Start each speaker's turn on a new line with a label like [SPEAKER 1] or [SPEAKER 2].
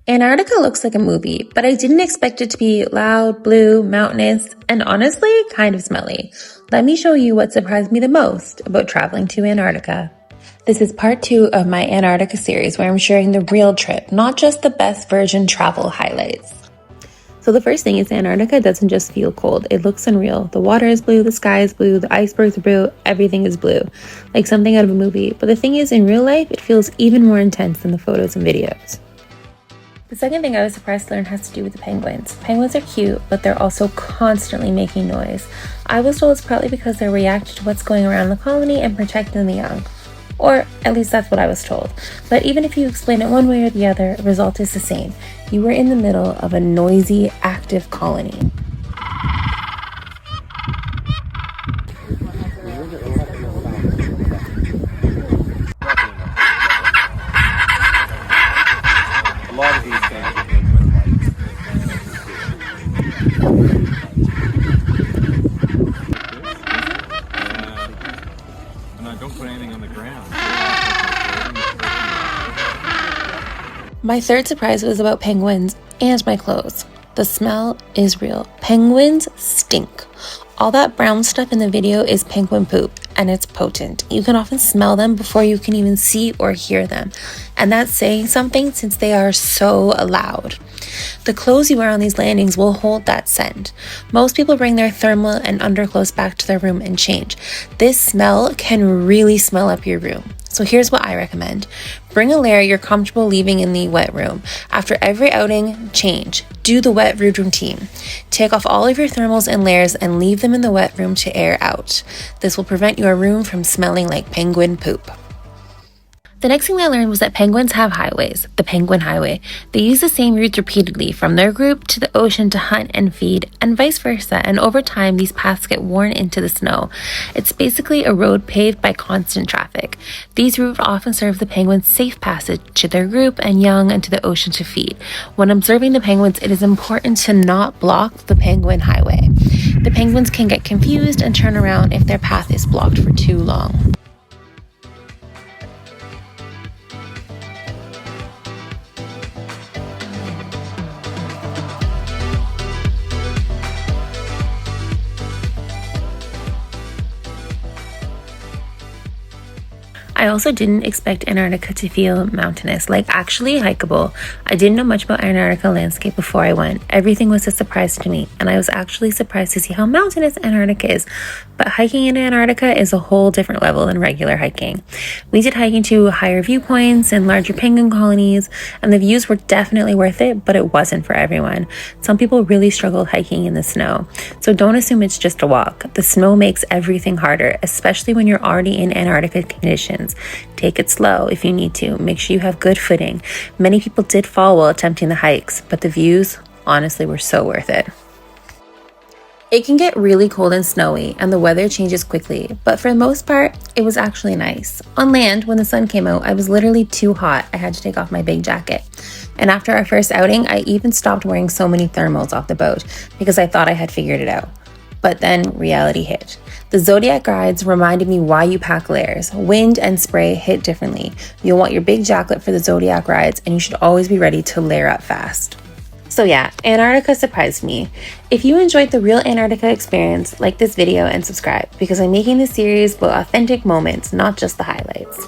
[SPEAKER 1] Antarctica looks like a movie, but I didn't expect it to be loud, blue, mountainous, and honestly, kind of smelly. Let me show you what surprised me the most about traveling to Antarctica. This is part 2 of my Antarctica series where I'm sharing the real trip, not just the best version travel highlights. So the first thing is Antarctica doesn't just feel cold, it looks unreal. The water is blue, the sky is blue, the icebergs are blue, everything is blue, like something out of a movie. But the thing is, in real life, it feels even more intense than the photos and videos. The second thing I was surprised to learn has to do with the penguins. Penguins are cute, but they're also constantly making noise. I was told it's probably because they're reacting to what's going around the colony and protecting the young. Or at least that's what I was told. But even if you explain it one way or the other, the result is the same. You were in the middle of a noisy, active colony.
[SPEAKER 2] A lot of these things and I don't put anything on the ground.
[SPEAKER 1] My third surprise was about penguins and my clothes. The smell is real. Penguins stink. All that brown stuff in the video is penguin poop, and it's potent. You can often smell them before you can even see or hear them. And that's saying something since they are so loud. The clothes you wear on these landings will hold that scent. Most people bring their thermal and underclothes back to their room and change. This smell can really smell up your room. So here's what I recommend. Bring a layer you're comfortable leaving in the wet room. After every outing, change. Do the wet room routine. Take off all of your thermals and layers and leave them in the wet room to air out. This will prevent your room from smelling like penguin poop. The next thing I learned was that penguins have highways, the Penguin Highway. They use the same routes repeatedly from their group to the ocean to hunt and feed, and vice versa, and over time these paths get worn into the snow. It's basically a road paved by constant traffic. These routes often serve the penguins safe passage to their group and young and to the ocean to feed. When observing the penguins, it is important to not block the Penguin Highway. The penguins can get confused and turn around if their path is blocked for too long. I also didn't expect Antarctica to feel mountainous, like actually hikeable. I didn't know much about Antarctica landscape before I went. Everything was a surprise to me, and I was actually surprised to see how mountainous Antarctica is. But hiking in Antarctica is a whole different level than regular hiking. We did hiking to higher viewpoints and larger penguin colonies, and the views were definitely worth it, but it wasn't for everyone. Some people really struggled hiking in the snow, so don't assume it's just a walk. The snow makes everything harder, especially when you're already in Antarctica conditions. Take it slow if you need to. Make sure you have good footing. Many people did fall while attempting the hikes, but the views honestly were so worth it. It can get really cold and snowy, and the weather changes quickly, but for the most part, it was actually nice. On land, when the sun came out, I was literally too hot. I had to take off my big jacket. And after our first outing, I even stopped wearing so many thermals off the boat because I thought I had figured it out. But then reality hit. The zodiac guides reminded me why you pack layers. Wind and spray hit differently. You'll want your big jacket for the zodiac rides, and you should always be ready to layer up fast. So yeah, Antarctica surprised me. If you enjoyed the real Antarctica experience, like this video and subscribe, because I'm making this series with authentic moments, not just the highlights.